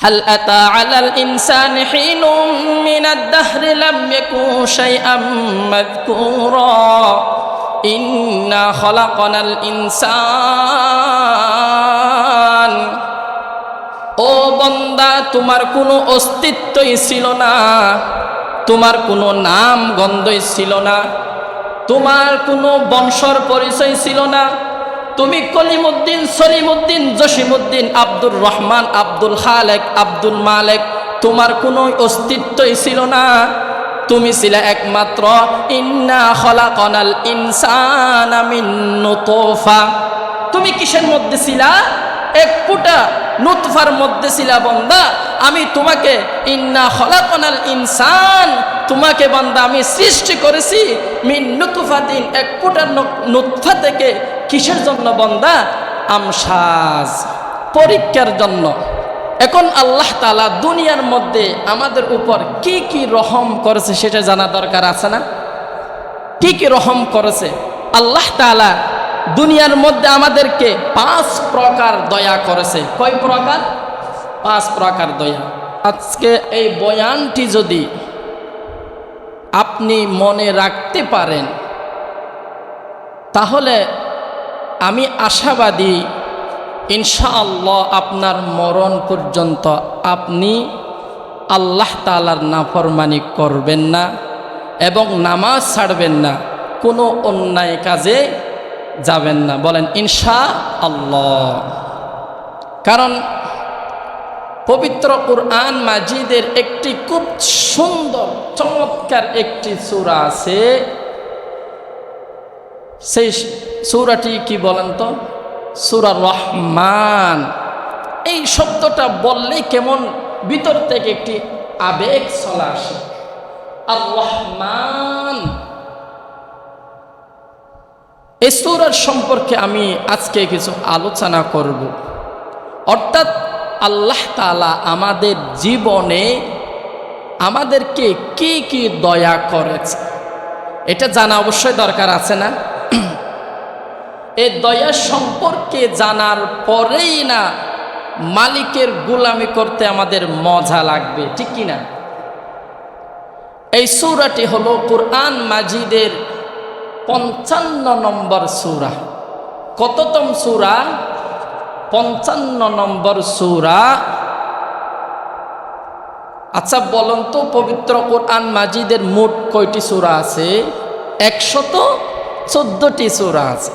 হাল আতা আলাল ইনসানি হিনুম মিনাদ দাহরি লাম ইয়াকুন শাইআম মাযকুরা ইন্না খলাকনাল ইনসান। ও বান্দা, তোমার কোনো অস্তিত্বই ছিল না, তোমার কোনো নাম গন্ধই ছিল না, তোমার কোনো বংশর পরিচয় ছিল না। তুমি কলিমউদ্দিন, সলিমউদ্দিন, জসিমউদ্দিন, আব্দুর রহমান, আব্দুল খালেক, আব্দুল মালেক, তোমার কোনো অস্তিত্বই ছিল না। তুমি ছিলে একমাত্র ইন্না খলাকনাল ইনসানা মিন নুতফা। তুমি কিসের মধ্যে ছিলা? এক ফুটা নুতফার মধ্যে ছিলা বান্দা। আমি তোমাকে ইন্না খলাকনাল ইনসান, তোমাকে বান্দা আমি সৃষ্টি করেছি মিন নুতফাতিন, এক ফুটার নুতফা থেকে। কিসের জন্য বান্দা? আমসাজ, পরীক্ষার জন্য। এখন আল্লাহ তাআলা দুনিয়ার মধ্যে আমাদের উপর কি কি রহম করেছে সেটা জানা দরকার আছে না? কি কি রহম করেছে আল্লাহ তাআলা? দুনিয়ার মধ্যে আমাদেরকে 5 প্রকার দয়া করেছে। কয় প্রকার? 5 প্রকার দয়া। আজকে এই বয়ানটি যদি আপনি মনে রাখতে পারেন তাহলে আমি আশাবাদী ইনশাআল্লাহ আপনার মরণ পর্যন্ত আপনি আল্লাহ তাআলার নাফরমানি করবেন না এবং নামাজ ছাড়বেন না, কোনো অন্যায় কাজে যাবেন না। বলেন ইনশাআল্লাহ। কারণ পবিত্র কুরআন মাজিদের একটি খুব সুন্দর চমৎকার একটি সূরা আছে। সেই সূরাটি কি বলেন তো? সূরা রহমান। এই শব্দটা বললেই কেমন ভিতর থেকে একটি আবেগ চলে আসে। আর রহমান, এই সূরার সম্পর্কে আমি আজকে কিছু আলোচনা করব। অর্থাৎ আল্লাহ তাআলা আমাদের জীবনে আমাদেরকে কি কি দয়া করেছে এটা জানা অবশ্যই দরকার আছে না? এই দয়া সম্পর্কে জানার পরেই না মালিকের গোলামি করতে আমাদের মজা লাগবে, ঠিক কি না? এই সূরাটি হলো কুরআন মাজিদের 55 নম্বর সূরা। কততম সূরা? 55 নম্বর সূরা। আচ্ছা বলুন তো, পবিত্র কুরআন মাজিদের মোট কয়টি সূরা আছে? 114টি সূরা আছে।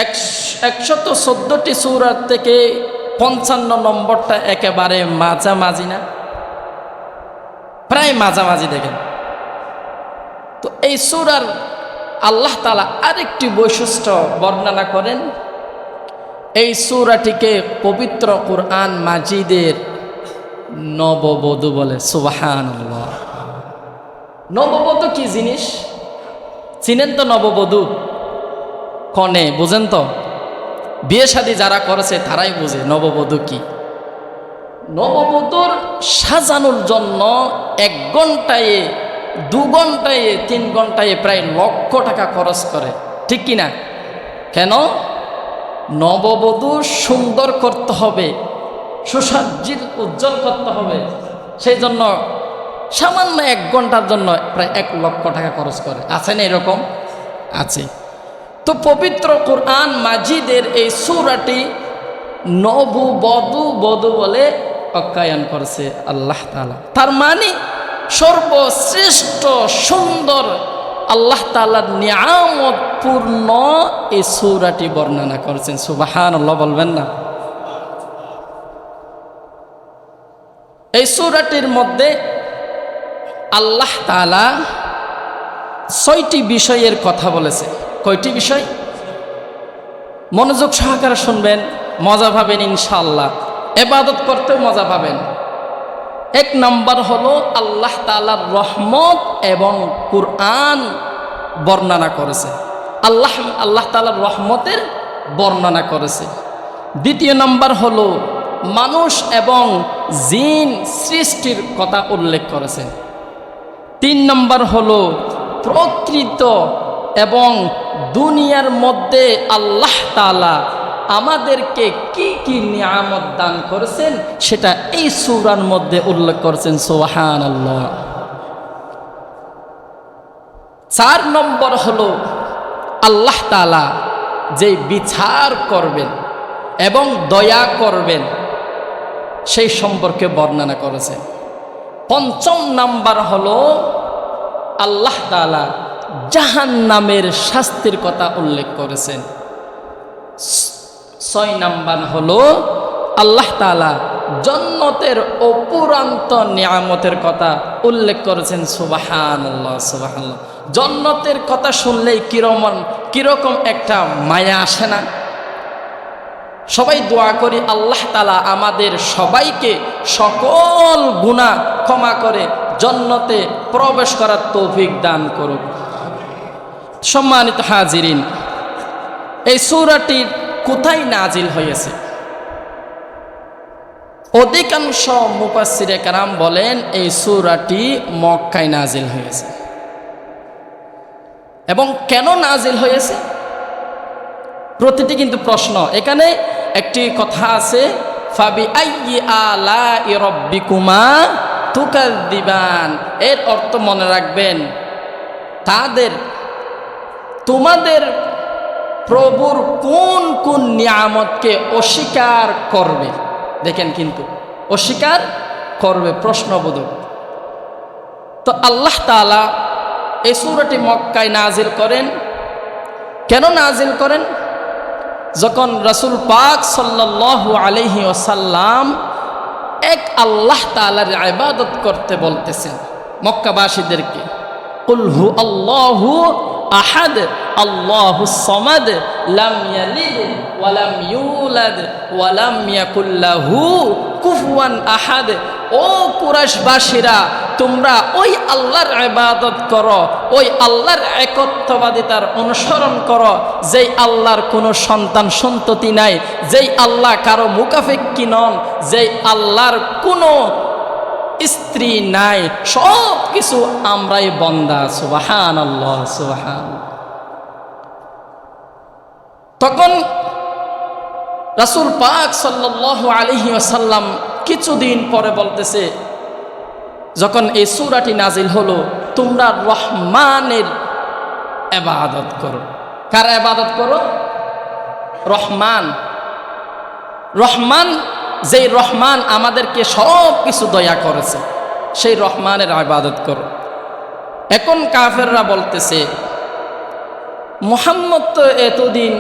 114টি সূরার থেকে 55 নম্বরটা একেবারে মাঝামাঝি না? প্রায় মাঝামাঝি দেখেন তো। এই সূরার আল্লাহ তাআলা আরেকটি বৈশিষ্ট্য বর্ণনা করেন। এই সূরাটিকে পবিত্র কুরআন মাজিদের নববধূ বলে। সুবহানাল্লাহ। নববধূ কি জিনিস চিনেন তো? নববধূ কনে বুঝেন তো? বিয়ে শাদী যারা করেছে তারাই বুঝে নববধূ কি। নববধূর সাজানোর জন্য 1 ঘন্টায়, 2 ঘন্টায়, 3 ঘন্টায় প্রায় লক্ষ টাকা খরচ করে, ঠিক কি না? কেন? নববধূ সুন্দর করতে হবে, সুসজ্জিত উজ্জ্বল করতে হবে, সেই জন্য সামান্য 1 ঘন্টার জন্য প্রায় 1 লক্ষ টাকা খরচ করে। আছে না এরকম? আছে। তো পবিত্র কুরআন মাজিদের এই সূরাটি নববধূ বলে আখ্যায়ন করেছে আল্লাহ তাআলা। তার মানে সর্বশ্রেষ্ঠ সুন্দর আল্লাহ তাআলার নিয়ামত পূর্ণ এই সূরাটি বর্ণনা করেছেন। সুবহানাল্লাহ বলবেন না? এই সূরাটির মধ্যে আল্লাহ তাআলা 6টি বিষয়ের কথা বলেছে। কয়টি বিষয়? মনোযোগ সহকারে শুনবেন, মজা পাবেন ইনশাআল্লাহ। ইবাদত করতেও মজা পাবেন। 1 নম্বর হলো আল্লাহ তাআলার রহমত এবং কুরআন বর্ণনা করেছে। আল্লাহ তাআলার রহমতের বর্ণনা করেছে। 2 নম্বর হলো মানুষ এবং জিন সৃষ্টির কথা উল্লেখ করেছেন। 3 নম্বর হলো প্রকৃত এবং দুনিয়ার মধ্যে আল্লাহ তাআলা আমাদেরকে কি কি নিয়ামত দান করেছেন সেটা এই সূরার মধ্যে উল্লেখ করেছেন। সুবহানাল্লাহ। 4 নম্বর হলো আল্লাহ তাআলা যে বিচার করবেন এবং দয়া করবেন সেই সম্পর্কে বর্ণনা করেছেন। 5 নাম্বার হলো আল্লাহ তাআলা জাহান্নামের শাস্তির কথা উল্লেখ করেছেন। 6 নাম্বার হলো আল্লাহ তাআলা জান্নাতের অপুরান্ত নিয়ামতের কথা উল্লেখ করেছেন। সুবহানাল্লাহ, সুবহানাল্লাহ। জান্নাতের কথা শুনলেই কিরকম একটা মায়া আসে না? সবাই দোয়া করি আল্লাহ তাআলা আমাদের সবাইকে সকল গুনাহ ক্ষমা করে জান্নাতে প্রবেশ করার তৌফিক দান করুক। সম্মানিত হাজিরিন, এই সূরাটি কোথায় নাজিল হয়েছে? অধিকাংশ মুফাসসিরে কেরাম বলেন এই সূরাটি মক্কায় নাজিল হয়েছে। এবং কেন নাজিল হয়েছে? প্রতিটি কিন্তু প্রশ্ন। এখানে একটি কথা আছে, ফাবি আইয়ি আলাই রাব্বিকুমা তুকাযযিবান। এর অর্থ মনে রাখবেন, তোমাদের প্রভুর কোন কোন নিয়ামতকে অস্বীকার করবে। দেখেন কিন্তু অস্বীকার করবে, প্রশ্নবোধক। তো আল্লাহ তাআলা এই সূরাটি মক্কায় নাজিল করেন। কেন নাজিল করেন? যখন রাসূল পাক সাল্লাল্লাহু আলাইহি ওয়াসাল্লাম এক আল্লাহ তাআলার ইবাদত করতে বলতেছেন মক্কাবাসীদেরকে, কুল হু আল্লাহু আহাদ আল্লাহুস সামাদ লাম ইয়ালিদ ওয়া লাম ইউলাদ ওয়া লাম ইয়াকুল লাহু কুফুয়ান আহাদ। ও কুরাইশবাসীরা, তোমরা ওই আল্লাহর ইবাদত করো, ওই আল্লাহর একত্ববাদিতার অনুসরণ করো যেই আল্লাহর কোনো সন্তান সন্ততি নাই, যেই আল্লাহ কারো মুকাফেক্কি নন, যেই আল্লাহর কোনো স্ত্রী নাই, সব কিছু আমরাই বান্দা। সুবহানাল্লাহ, সুবহানাল্লাহ। তখন রাসূল পাক সাল্লাল্লাহু আলাইহি ওয়াসাল্লাম কিছুদিন পরে বলতেছে, যখন এই সূরাটি নাজিল হলো, তোমরা রহমানের ইবাদত করো। কার ইবাদত করো? রহমান। রহমান, যেই রহমান আমাদেরকে সব কিছু দয়া করেছে, সেই রহমানের ইবাদত করো। এখন কাফেররা বলতেছে, মুহাম্মদ তো এতদিন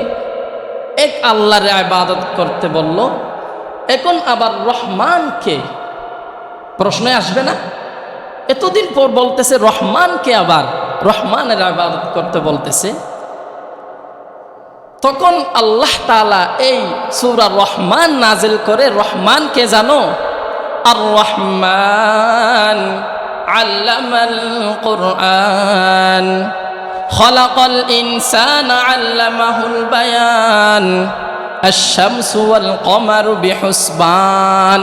এক আল্লাহর ইবাদত করতে বলল, এখন আবার রহমানকে? প্রশ্নে আসবে না? এতদিন পর বলতেছে রহমানকে আবার রহমানের ইবাদত করতে বলতেছে। তখন আল্লাহ তাআলা এই সূরা রহমান নাজিল করে। রহমানকে জানো? আর রহমান আল্লামাল কুরআন খলাকাল ইনসানা আল্লামাহুল বায়ান আশ-শামসু ওয়াল কমারু বিহুসবান।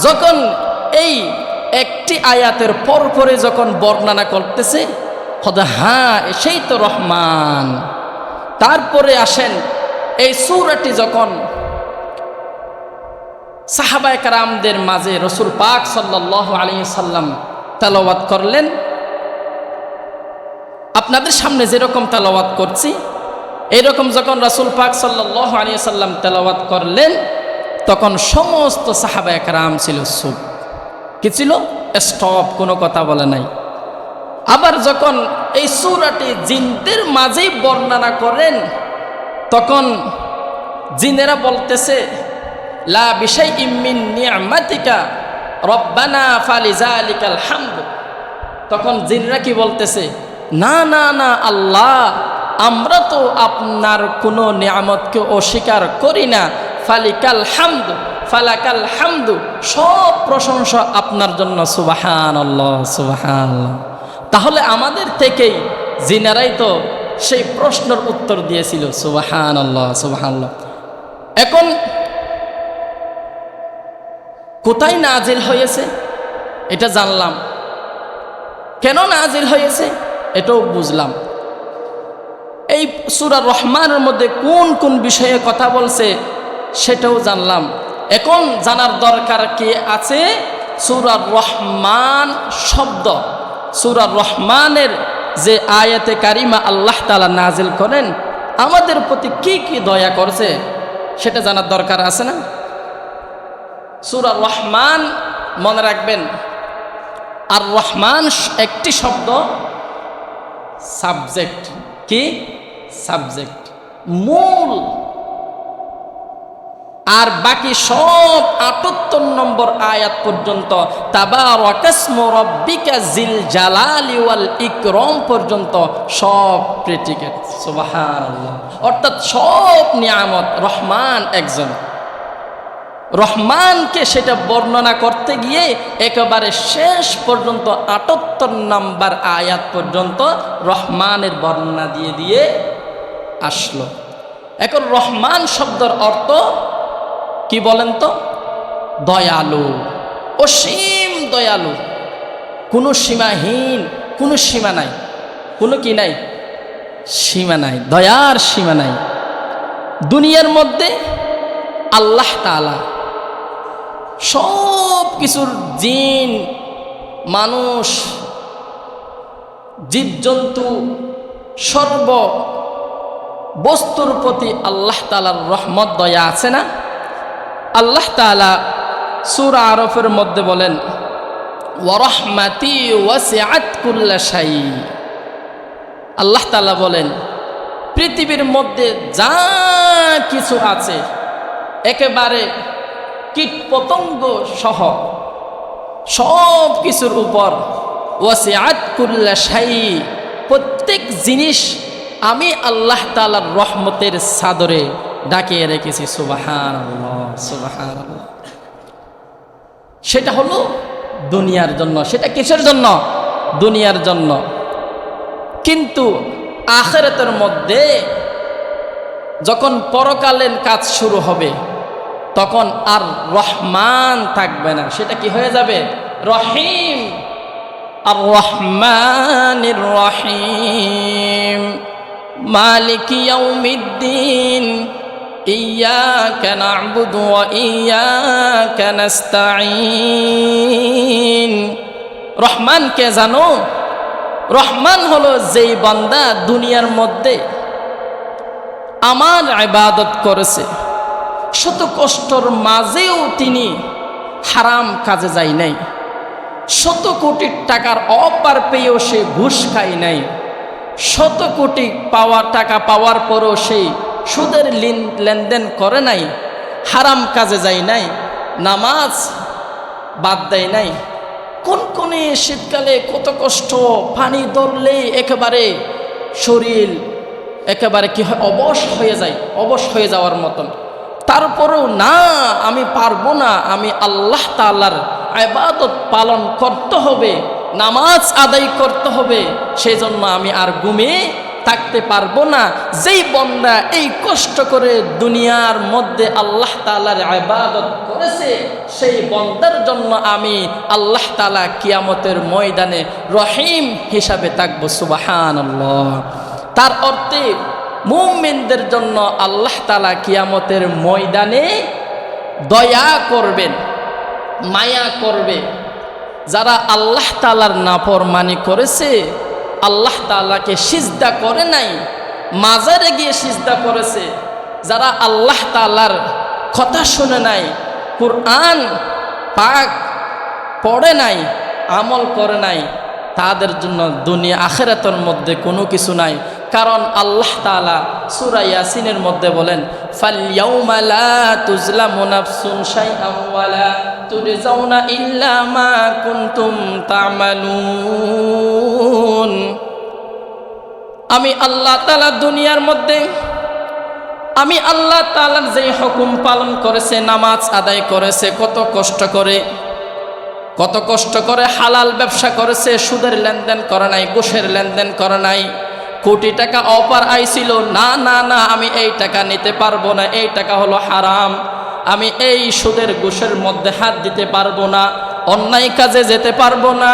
যখন এই একটি আয়াতের পরপরে যখন বর্ণনা করতেছে, হ্যাঁ সেই তো রহমান। তারপরে আসেন এই সূরাটি যখন সাহাবায়ে কেরামদের মাঝে রাসূল পাক সাল্লাল্লাহু আলাইহি সাল্লাম তেলাওয়াত করলেন, আপনাদের সামনে যেরকম তেলাওয়াত করছি এইরকম যখন রাসূল পাক সাল্লাল্লাহু আলাইহি সাল্লাম তেলাওয়াত করলেন, তখন সমস্ত সাহাবায়ে কেরাম ছিল চুপ। কি ছিল? স্টপ, কোনো কথা বলে নাই। আবার যখন এই সূরাটি জিনদের মাঝেই বর্ণনা করেন, তখন জিনেরা বলতেছে, লা বিশাইইম মিন নি'মাতিকা রব্বানা ফালিযালিকাল হামদ। তখন জিনরা কি বলতেছে? না না না আল্লাহ, আমরা তো আপনার কোনো নিয়ামতকে অস্বীকার করি না। ফালিকাল হামদ, ফালাকাল হামদু, সব প্রশংসা আপনার জন্য। সুবহানাল্লাহ, সুবহানাল্লাহ। তাহলে আমাদের থেকেই জিনেরাই তো সেই প্রশ্নের উত্তর দিয়েছিল। সুবহানাল্লাহ, সুবহানাল্লাহ। এখন কোথায় নাজিল হয়েছে এটা জানলাম, কেন নাজিল হয়েছে এটাও বুঝলাম। এই এই সূরা রহমানের মধ্যে কোন কোন বিষয়ে কথা বলছে সেটাও জানলাম। এখন জানার দরকার কি আছে, সূরা রহমান শব্দ, সূরা রহমানের যে আয়াতে কারিমা আল্লাহ তাআলা নাজিল করেন আমাদের প্রতি কি কি দয়া করছে সেটা জানার দরকার আছে না? সূরা রহমান মনে রাখবেন, আর রহমান একটি শব্দ, সাবজেক্ট। কি সাবজেক্ট? মূল। আর বাকি সব ৭৮ নম্বর আয়াত পর্যন্ত তাবারাকাসমু রাব্বিকা জিল জালালি ওয়াল ইকরাম পর্যন্ত সব প্রেডিকেট। সুবহানাল্লাহ। অর্থাৎ সব নিয়ামত রহমান একজন। রহমানকে সেটা বর্ণনা করতে গিয়ে একেবারে শেষ পর্যন্ত ৭৮ নম্বর আয়াত পর্যন্ত রহমানের বর্ণনা দিয়ে দিয়ে আসলো। এখন রহমান শব্দের অর্থ কি বলেন তো? দয়ালু, অসীম দয়ালু, কোনো সীমাহীন, কোনো সীমা নাই, কোনো কি নাই, সীমা নাই, দয়ার সীমা নাই। দুনিয়ার মধ্যে আল্লাহ তাআলা সব কিছুর, জিন, মানুষ, জীবজন্তু, সর্ব বস্তুর প্রতি আল্লাহ তাআলার রহমত দয়া আছে না? আল্লাহ তাআলা সূরা আরফের মধ্যে বলেন ওয়া রাহমাতি ওয়াসিআত কুল্লা শাই। আল্লাহ তাআলা বলেন পৃথিবীর মধ্যে যা কিছু আছে একেবারে কীটপতঙ্গ সহ সব কিছুর উপর ওয়াসিআত কুল্লা শাই, প্রত্যেক জিনিস আমি আল্লাহ তাআলার রহমতের চাদরে ডাকিয়ে রেখেছি। সুবহানাল্লাহ, সুবহানাল্লাহ। সেটা হলো দুনিয়ার জন্য। সেটা কিসের জন্য? দুনিয়ার জন্য। কিন্তু আখিরাতের মধ্যে যখন পরকালীন কাজ শুরু হবে তখন আর রহমান থাকবে না, সেটা কি হয়ে যাবে? রহিম। আর রহমানির রহিম মালিক ইয়াউমিদ্দিন ইয়্যাকা না'বুদু ওয়া ইয়্যাকা নাস্তাঈন। রহমান কে জানো? রহমান হলো যেই বান্দা দুনিয়ার মধ্যে আমার ইবাদত করেছে, শত কষ্টর মাঝেও তিনি হারাম কাজে যায় নাই, শত কোটি টাকার অপার পেয়েও সে ঘুষ খায় নাই, শত কোটি টাকা পাওয়ার পরও সেই সুদের লেনদেন করে নাই, হারাম কাজে যায় নাই, নামাজ বাদ দেয় নাই। কোন শীতকালে কত কষ্ট, পানি ধরলে একেবারে শরীর একেবারে কি হয়, অবশ হয়ে যায়, অবশ হয়ে যাওয়ার মতন। তারপরেও না, আমি পারবো না, আমি আল্লাহ তাআলার ইবাদত পালন করতে হবে, নামাজ আদায় করতে হবে, সেই জন্য আমি আর ঘুমিয়ে থাকতে পারবো না। যেই বান্দা এই কষ্ট করে দুনিয়ার মধ্যে আল্লাহ তাআলার ইবাদত করেছে সেই বান্দার জন্য আমি আল্লাহ তাআলা কিয়ামতের ময়দানে রহিম হিসাবে থাকবো। সুবহানাল্লাহ। তার অর্থে মুমিনদের জন্য আল্লাহ তাআলা কিয়ামতের ময়দানে দয়া করবেন, মায়া করবে। যারা আল্লাহ তাআলার নাফরমানি করেছে, আল্লাহ তাআলাকে সিজদা করে নাই, মাজারে গিয়ে সিজদা করেছে, যারা আল্লাহ তাআলার কথা শুনে নাই, কুরআন পাক পড়ে নাই, আমল করে নাই, তাদের জন্য দুনিয়া আখিরাতের মধ্যে কোনো কিছু নাই। কারণ আল্লাহ তাআলা সূরা ইয়াসিনের মধ্যে বলেন ফালইয়াউমা লা তুজলামু নাফসুন শাইআন ওয়া লা তুজজাউনা ইল্লা মা কুনতুম তা'মালুন। আমি আল্লাহ তাআলা দুনিয়ার মধ্যে আমি আল্লাহ তাআলার যে হুকুম পালন করেছে, নামাজ আদায় করেছে, কত কষ্ট করে হালাল ব্যবসা করেছে, সুদের লেনদেন করে নাই, ঘুষের লেনদেন করে নাই, কোটি টাকা অফার আইছিল, না না না আমি এই টাকা নিতে পারবো না, এই টাকা হলো হারাম, আমি এই সুদের ঘুষের মধ্যে হাত দিতে পারবো না, অন্যায় কাজে যেতে পারবো না,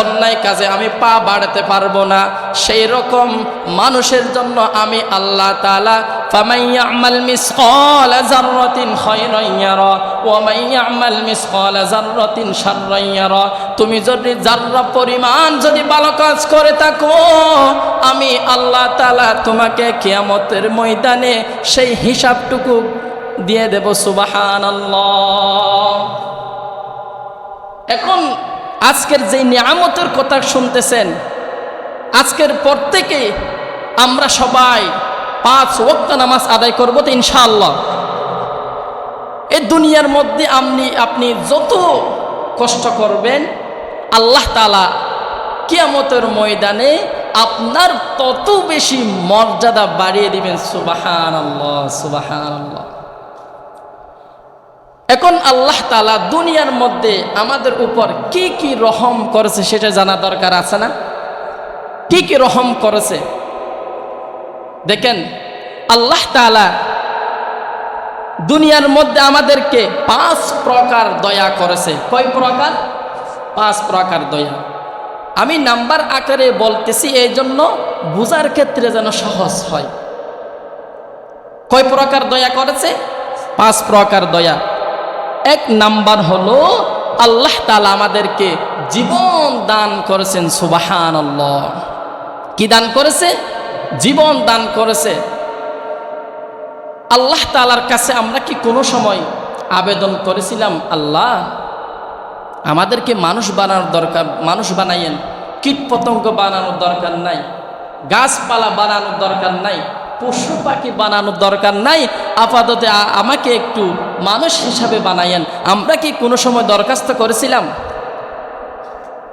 অন্যায় কাজে আমি পা বাড়াতে পারবো না, সেই রকম মানুষের জন্য আমি আল্লাহ তাআলা ফামান ইয়ামাল মিসকালা যাররাতিন খায়রান ইয়ারা ওয়া মান ইয়ামাল মিসকালা যাররাতিন শাররান ইয়ারা। তুমি যদি যাররা পরিমাণ যদি ভালো কাজ করে থাকো, আমি আল্লাহ তাআলা তোমাকে কিয়ামতের ময়দানে সেই হিসাবটুকু দিয়ে দেব। সুবহানাল্লাহ। এখন আজকের যে নিয়ামতের কথা শুনতেছেন, আজকের পর থেকে আমরা সবাই 5 ওয়াক্ত নামাজ আদায় করব তো ইনশাআল্লাহ। এই দুনিয়ার মধ্যে আপনি যত কষ্ট করবেন, আল্লাহ তাআলা কিয়ামতের ময়দানে আপনার তত বেশি মর্যাদা বাড়িয়ে দিবেন। সুবহানাল্লাহ, সুবহানাল্লাহ। এখন আল্লাহ তাআলা দুনিয়ার মধ্যে আমাদের উপর কি কি রহম করেছে সেটা জানা দরকার আছে না? কি কি রহম করেছে দেখেন। আল্লাহ তাআলা দুনিয়ার মধ্যে আমাদেরকে 5 প্রকার দয়া করেছে। কয় প্রকার? 5 প্রকার দয়া। আমি নাম্বার আকারে বলতেছি এই জন্য বুঝার ক্ষেত্রে যেন সহজ হয়। কয় প্রকার দয়া করেছে? 5 প্রকার দয়া। 1 নাম্বার হলো আল্লাহ তাআলা আমাদেরকে জীবন দান করেছেন। সুবহানাল্লাহ। কি দান করেছে? জীবন দান করেছে। আল্লাহ তাআলার কাছে আমরা কি কোনো সময় আবেদন করেছিলাম, আল্লাহ আমাদেরকে মানুষ বানানোর দরকার, মানুষ বানাইয়েন, কীট পতঙ্গ বানানোর দরকার নাই, গাছপালা বানানোর দরকার নাই, পশু পাখি বানানোর দরকার নাই, আপাতত আমাকে একটু মানুষ হিসাবে বানাইয়েন? আমরা কি কোনো সময় দরখাস্ত করেছিলাম?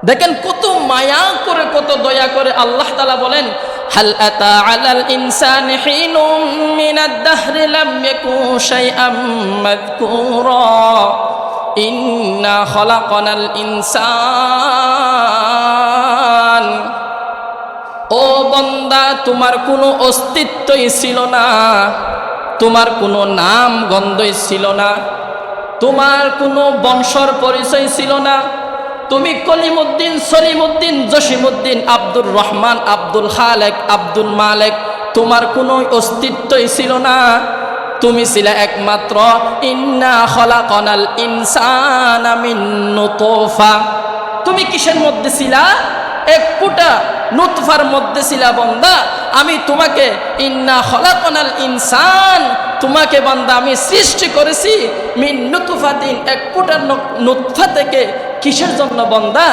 দেখেন কত মায়া করে, কত দয়া করে আল্লাহ তাআলা বলেন, হাল আতা আলাল ইনসানি হিনুম মিনাদ দাহরি লাম ইয়াকুন শাইআম মাযকুরা ইন্না খলাকনাল ইনসান। ও বান্দা, তোমার কোনো অস্তিত্বই ছিল না, তোমার কোনো নাম গন্ধই ছিল না, তোমার কোনো বংশর পরিচয় ছিল না। তুমি কলিমউদ্দিন, সলিমউদ্দিন, জসিমউদ্দিন, আব্দুর রহমান, আব্দুল খালেক, আব্দুল মালেক, তোমার কোনো অস্তিত্বই ছিল না। তুমি ছিলে একমাত্র ইন্না খলাকনাল ইনসানা মিন নুতফা। তুমি কিসের মধ্যে ছিলা? এক ফুটা নুতফার মধ্যে ছিলা বান্দা। আমি তোমাকে ইন্না খলাকনাল ইনসান, তোমাকে বান্দা আমি সৃষ্টি করেছি মিন নুতফাতিন, এক ফুটা নুতফা থেকে। কিসের জন্য বান্দা?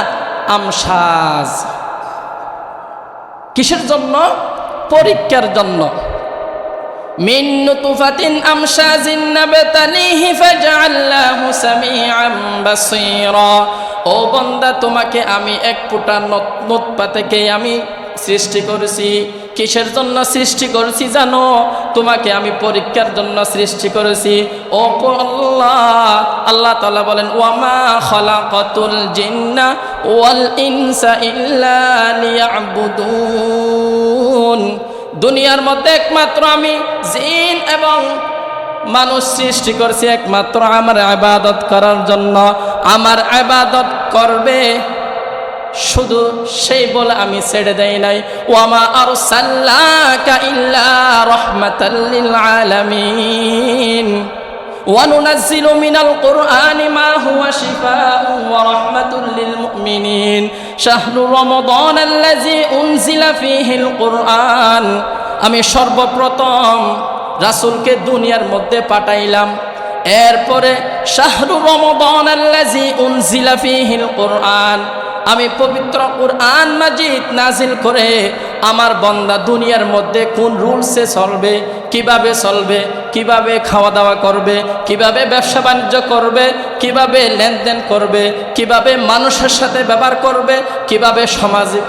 আমসাজ। কিসের জন্য? পরীক্ষার জন্য। মিন নুতফাতিন আমসাজিন নাবতালিহি ফাজআলনাহু সামিআন বাসীরা। ও বান্দা, তোমাকে আমি এক ফোঁটা নুতফা থেকে আমি সৃষ্টি করেছি। কিসের জন্য সৃষ্টি করেছি জানো? তোমাকে আমি পরীক্ষার জন্য সৃষ্টি করেছি। ও আল্লাহ তাআলা বলেন, ওয়ামা খালাকাতুল জিন্না ওয়াল ইনসা ইল্লা লিয়াবুদুন। দুনিয়ার মধ্যে একমাত্র আমি জিন এবং মানুষ সৃষ্টি করছি একমাত্র আমার ইবাদত করার জন্য। আমার ইবাদত করবে শুধু সেই বলে আমি ছেড়ে দেই নাই। ওয়ামা আরসালনাকা ইল্লা রাহমাতাল লিল আলামিন ওয়া নুনাজ্জিলু মিনাল কুরআনি মা হুয়া শিফাউন ওয়া রাহমাতুল লিল মুমিনিন শাহরু রমাদানাল্লাযী উনজিলা ফীহিল কুরআন। আমি সর্বপ্রথম রাসূলকে দুনিয়ার মধ্যে পাঠাইলাম। এরপরে শাহরু রমাদানাল্লাযী উনজিলা ফীহিল কুরআন, আমি পবিত্র কুরআন মাজিদ নাজিল করে আমার বান্দা দুনিয়ার মধ্যে কোন রুলসে চলবে, কিভাবে চলবে, কিভাবে খাওয়া দাওয়া করবে, কিভাবে ব্যবসা বাণিজ্য করবে, কিভাবে লেনদেন করবে, কিভাবে মানুষের সাথে ব্যবহার করবে, কিভাবে সমাজে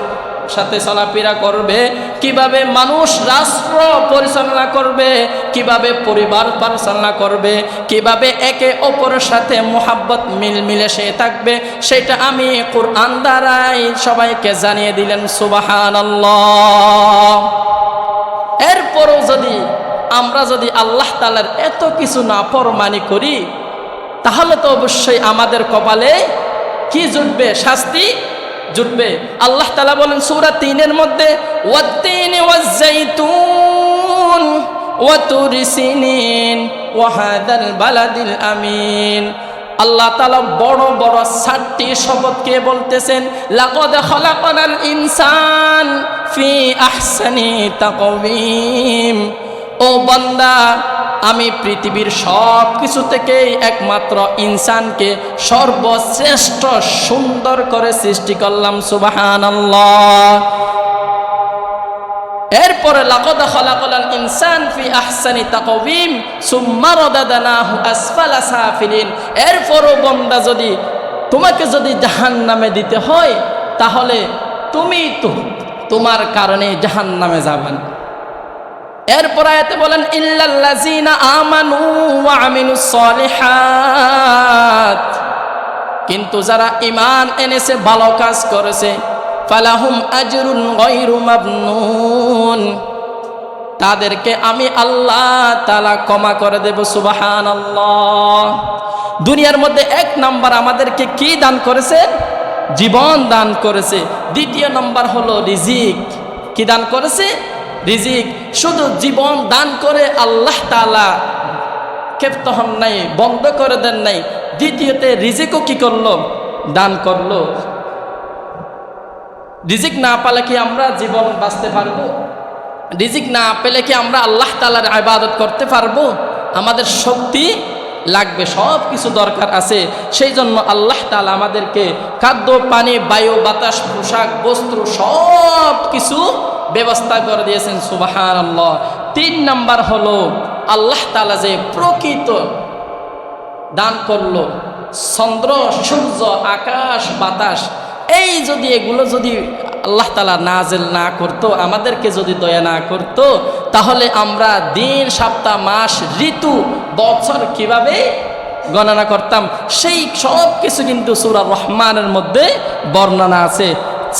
সাথে চলাফেরা করবে, কিভাবে মানুষ রাষ্ট্র পরিচালনা করবে, কিভাবে পরিবার পরিচালনা করবে, কিভাবে একে অপরের সাথে মোহাব্বত মিলমিশে থাকবে, সেটা আমি কুরআন দ্বারাই সবাইকে জানিয়ে দিলেন। সুবহানাল্লাহ। এরপরও আমরা যদি আল্লাহ তাআলার এত কিছু নাফরমানি করি, তাহলে তো অবশ্যই আমাদের কপালে কি জুটবে? শাস্তি জুটবে। আল্লাহ তাআলা বলেন সূরা ৩-এর মধ্যে ওয়াত-তিনি ওয়াজ-যাইতুন ওয়া তুরি সিনিন ওয়া হাদাল বালাদিল আমিন। আল্লাহ তাআলা বড় বড় 7টি শপথকে বলতেছেন লাকাদ খালাকানাল ইনসান ফি আহসানি তাকওয়িম। ও বান্দা, আমি পৃথিবীর সব কিছু থেকেই একমাত্র ইনসানকে সর্বশ্রেষ্ঠ সুন্দর করে সৃষ্টি করলাম। সুবহানাল্লাহ। এরপরে লাকাদ খালাকানাল ইনসান ফি আহসানি তাকওয়িম সুম্মা রাদাদনাহু আসফালা সাফিলিন। এরপরও বান্দা, যদি তোমাকে যদি জাহান্নামে দিতে হয় তাহলে তুমি তো তোমার কারণে জাহান্নামে যাবেন। এরপর আয়াতে বলেন ইল্লাল্লাযিনা আমানু ওয়া আমিলুস সলিহাত। কিন্তু যারা ঈমান এনেছে, ভালো কাজ করেছে, ফালাহুম আজরুন গায়রু মামনুন, তাদেরকে আমি আল্লাহ তাআলা ক্ষমা করে দেব। সুবহানাল্লাহ। দুনিয়ার মধ্যে 1 নাম্বার আমাদেরকে কি দান করেছে? জীবন দান করেছে। দ্বিতীয় নাম্বার হলো রিজিক। কি দান করেছে? রিজিক। শুধু জীবন দান করে আল্লাহ তাআলা ক্ষেপ্ত হন নাই, বন্ধ করে দেন নাই। দ্বিতীয়তে রিজিকও কি করলো? দান করলো। রিজিক না পেলে কি আমরা জীবন বাঁচতে পারবো? রিজিক না পেলে কি আমরা আল্লাহ তাআলার ইবাদত করতে পারবো? আমাদের শক্তি লাগবে, সব কিছু দরকার আছে। সেই জন্য আল্লাহ তাআলা আমাদেরকে খাদ্য, পানি, বায়ু, বাতাস, পোশাক, বস্ত্র সব কিছু ব্যবস্থা করে দিয়েছেন। সুবহানাল্লাহ। 3 নাম্বার হলো আল্লাহ তাআলা যে প্রকৃত দান করলো, চন্দ্র, সূর্য, আকাশ, বাতাস, এই যদি এগুলো যদি আল্লাহ তাআলা নাজিল না করতো, আমাদেরকে যদি দয়া না করতো, তাহলে আমরা দিন, সপ্তাহ, মাস, ঋতু, বছর কিভাবে গণনা করতাম? সেই সব কিছু কিন্তু সূরা রহমানের মধ্যে বর্ণনা আছে।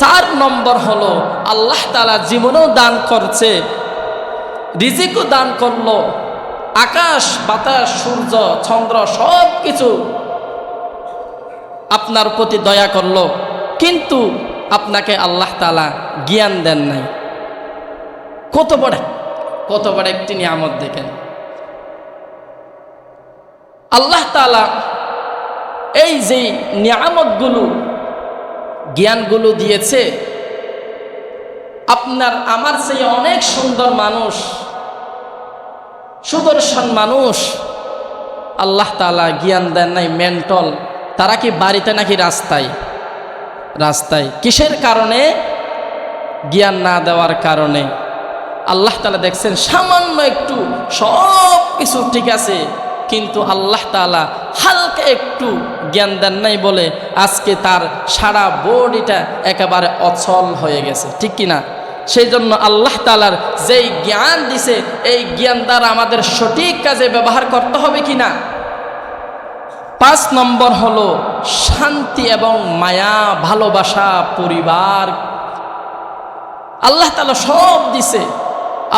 4 নম্বর হলো আল্লাহ তাআলা জীবনও দান করছে, রিজিকও দান করলো, আকাশ, বাতাস, সূর্য, চন্দ্র সব কিছু আপনার প্রতি দয়া করলো, কিন্তু আপনাকে আল্লাহ তাআলা জ্ঞান দেন নাই। কত বড় একটি নিয়ামত দেখেন। আল্লাহ তাআলা এই যে নিয়ামতগুলো, জ্ঞানগুলো দিয়েছে, আপনার আমার চেয়ে অনেক সুন্দর মানুষ, সুদর্শন মানুষ আল্লাহ তাআলা জ্ঞান দেন নাই। মেন্টল, তারা কি বাড়িতে নাকি রাস্তায়? কিসের কারণে? জ্ঞান না দেওয়ার কারণে। আল্লাহ তাআলা দেখছেন সামান্য একটু, সব কিছু ঠিক আছে, কিন্তু আল্লাহ তাআলা হালকা একটু জ্ঞান দেন নাই বলে আজকে তার সারা বডিটা একেবারে অচল হয়ে গেছে, ঠিক কিনা? সেই জন্য আল্লাহ তাআলার যেই জ্ঞান দিছে, এই জ্ঞান দ্বারা আমাদের সঠিক কাজে ব্যবহার করতে হবে কিনা। 5 নম্বর হলো শান্তি এবং মায়া, ভালোবাসা, পরিবার। আল্লাহ তাআলা সব দিছে,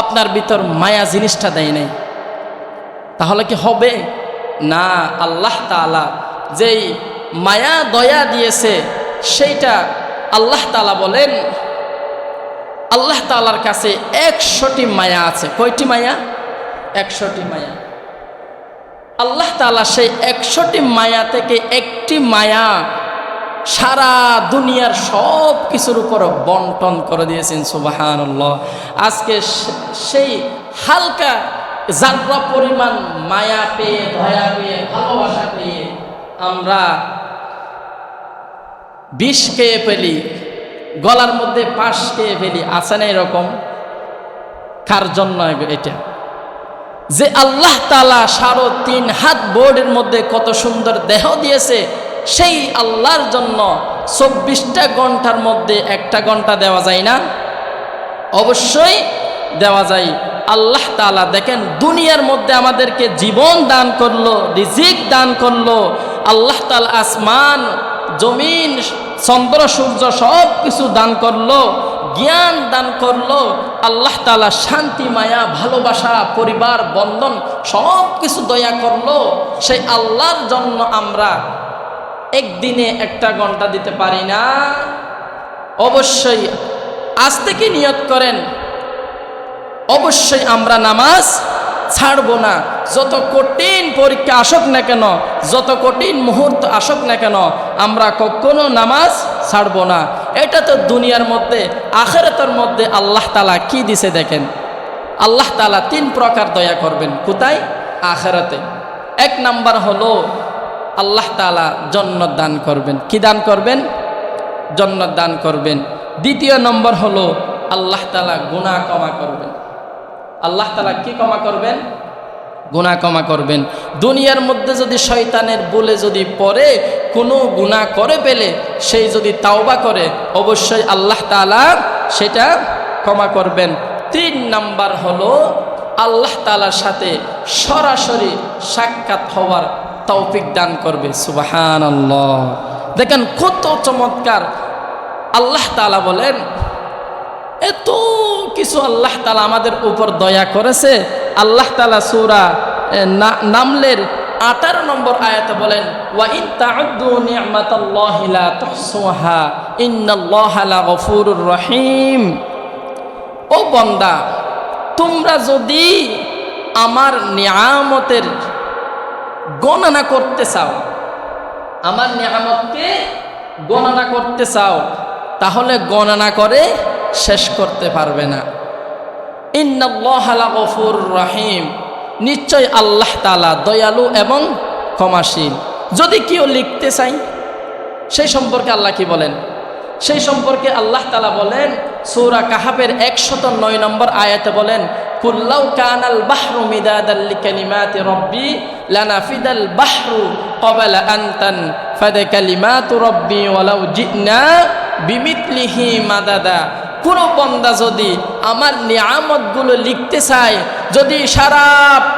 আপনার ভিতর মায়া জিনিসটা দেয় নাই, তাহলে কি হবে? না। আল্লাহ তাআলা যেই মায়া দয়া দিয়েছে, সেইটা আল্লাহ তাআলা বলেন আল্লাহ তাআলার কাছে 100টি মায়া আছে। কয়টি মায়া? 100টি মায়া। আল্লাহ তাআলা সেই 100টি মায়া থেকে একটি মায়া সারা দুনিয়ার সব কিছুর উপর বন্টন করে দিয়েছেন। সুবহানাল্লাহ। আজকে সেই হালকা জাররা পরিমাণ মায়া পেয়ে, দয়া পেয়ে, ভালোবাসা পেয়ে আমরা বিষ খেয়ে ফেলি, গলার মধ্যে পাশ খেয়ে ফেলি। আছে না এরকম? কার জন্য এটা? যে আল্লাহ তাআলা 3.5 হাত বোর্ডের মধ্যে কত সুন্দর দেহ দিয়েছে, সেই আল্লাহর জন্য 24টা ঘন্টার মধ্যে 1টা ঘন্টা দেওয়া যায় না? অবশ্যই দেওয়া যায়। আল্লাহ তাআলা দেখেন দুনিয়ার মধ্যে আমাদেরকে জীবন দান করলো, রিজিক দান করলো। আল্লাহ তাআলা আসমান, জমিন, চন্দ্র, সূর্য সব কিছু দান করলো, জ্ঞান দান করলো। আল্লাহ তাআলা শান্তি, মায়া, ভালোবাসা, পরিবার বন্ধন সব কিছু দয়া করলো। সেই আল্লাহর জন্য আমরা একদিনে 1টা ঘন্টা দিতে পারি না? অবশ্যই আজ থেকে নিয়ত করেন, অবশ্যই আমরা নামাজ ছাড়ব না। যত কঠিন পরীক্ষা আসুক না কেন, যত কঠিন মুহূর্ত আসুক না কেন, আমরা কখনো নামাজ ছাড়ব না। এটা তো দুনিয়ার মধ্যে। আখিরাতের মধ্যে আল্লাহ তাআলা কি দিছে দেখেন, আল্লাহ তাআলা 3 প্রকার দয়া করবেন। কোথায়? আখিরাতে। 1 নাম্বার হলো আল্লাহ তাআলা জান্নাত দান করবেন। কি দান করবেন? জান্নাত দান করবেন। 2 নম্বর হলো আল্লাহ তাআলা গুনাহ ক্ষমা করবেন। আল্লাহ তাআলা কি ক্ষমা করবেন? গুনাহ ক্ষমা করবেন। দুনিয়ার মধ্যে যদি শয়তানের বলে যদি পড়ে কোনো গুনাহ করে পেলে সেই যদি তাওবা করে, অবশ্যই আল্লাহ তাআলা সেটা ক্ষমা করবেন। 3 নাম্বার হলো আল্লাহ তাআলার সাথে সরাসরি সাক্ষাৎ হওয়ার তৌফিক দান করবে। সুবহানাল্লাহ। দেখেন কত চমৎকার আল্লাহ তাআলা বলেন, এত কিছু আল্লাহ তাআলা আমাদের উপর দয়া করেছে। আল্লাহ তাআলা সূরা নামলের 18 নম্বর আয়াতে বলেন, ওয়া ইন তা'উদ্দু নি'মাতাল্লাহি লা তুহসুহা ইন্নাল্লাহা লাগফুরুর রহিম। ও বান্দা, তোমরা যদি আমার নিয়ামতের গণনা করতে চাও, আমার নিয়ামতকে গণনা করতে চাও, তাহলে গণনা করে শেষ করতে পারবে না। ইন্নাল্লাহা লাগফুরুর রহিম, নিশ্চয় আল্লাহ তাআলা দয়ালু এবং ক্ষমাশীল। যদি কেউ লিখতে চাই, সেই সম্পর্কে আল্লাহ কি বলেন? সেই সম্পর্কে আল্লাহ তাআলা বলেন সূরা কাহাফের 109 নম্বর আয়াতে বলেন, কুল্লাউ কানাল বাহরু মিদাদাল লিকালিমাতি রাব্বি লানাফিদাল বাহরু ক্বাবলা আন তানফাদা কালিমাতু রাব্বি ওয়ালাউ জিনা বিমিথলিহি মাদাদা। কোনো বান্দা যদি আমার নিয়ামতগুলো লিখতে চায়, যদি সারা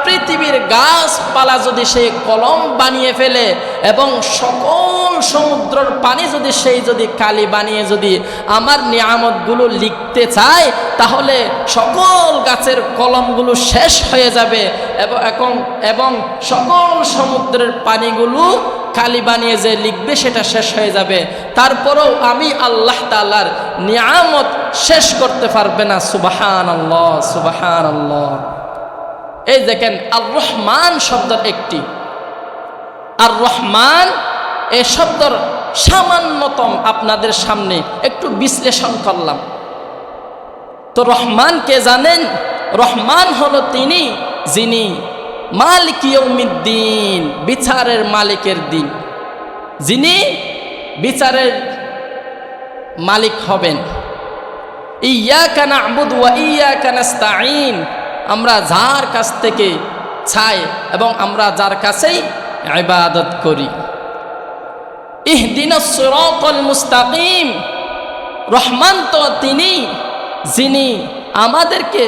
পৃথিবীর গাছপালা যদি সে কলম বানিয়ে ফেলে এবং সকল সমুদ্রের পানি যদি সেই যদি কালি বানিয়ে যদি আমার নিয়ামতগুলো লিখতে চায়, তাহলে সকল গাছের কলমগুলো শেষ হয়ে যাবে এবং সকল সমুদ্রের পানিগুলো কালি বানিয়ে যে লিখবে সেটা শেষ হয়ে যাবে। তারপরেও আমি আল্লাহ তাআলার নিয়ামত শেষ করতে পারবে না। সুবহানাল্লাহ, সুবহানাল্লাহ। এই দেখেন আর রহমান শব্দের একটি, আর রহমান এই শব্দর সামান্যতম আপনাদের সামনে একটু বিশ্লেষণ করলাম। তো রহমান কে জানেন? রহমান হলো তিনি যিনি মালিক ইয়াউমিদ্দিন, বিচারের মালিকের দিন, যিনি বিচারের মালিক হবেন। ইয়াকা না'বুদু ওয়া ইয়াকা নাস্তাঈন, আমরা যার কাছ থেকে চাই এবং আমরা যার কাছেই ইবাদত করি। ইহদিনাস সিরাতাল মুস্তাকিম, রহমান তো তিনি যিনি আমাদেরকে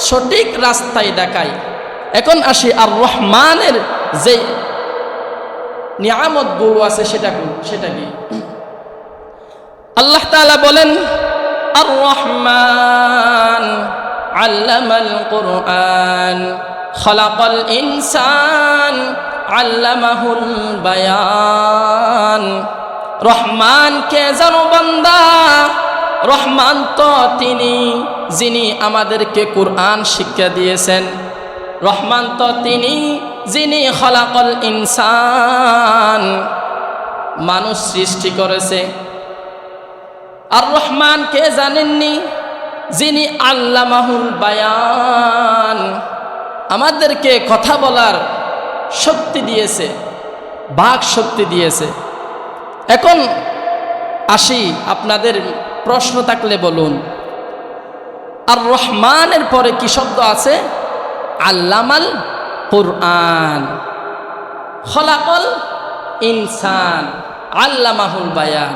সঠিক রাস্তায় দেখায়। এখন আসি আর রহমানের যে নিয়ামতগুলো আছে সেটা কি? আল্লাহ তাআলা বলেন, আর রহমান আল্লামাল কুরআন খালাকাল ইনসান আল্লামাহুল বায়ান। রহমান কে জানো বান্দা? রহমান তো তিনি যিনি আমাদেরকে কুরআন শিক্ষা দিয়েছেন। রহমান তো তিনি যিনি খলাকল ইনসান, মানুষ সৃষ্টি করেছে। আর রহমান কে জানেননি? যিনি আল্লামাহুল বায়ান, আমাদেরকে কথা বলার শক্তি দিয়েছে, বাক শক্তি দিয়েছে। এখন আসি, আপনাদের প্রশ্ন থাকলে বলুন, আর রহমানের পরে কি শব্দ আছে? আল্লামাল কুরআন, খলাকল ইনসান, আল্লামাহুল বায়ান।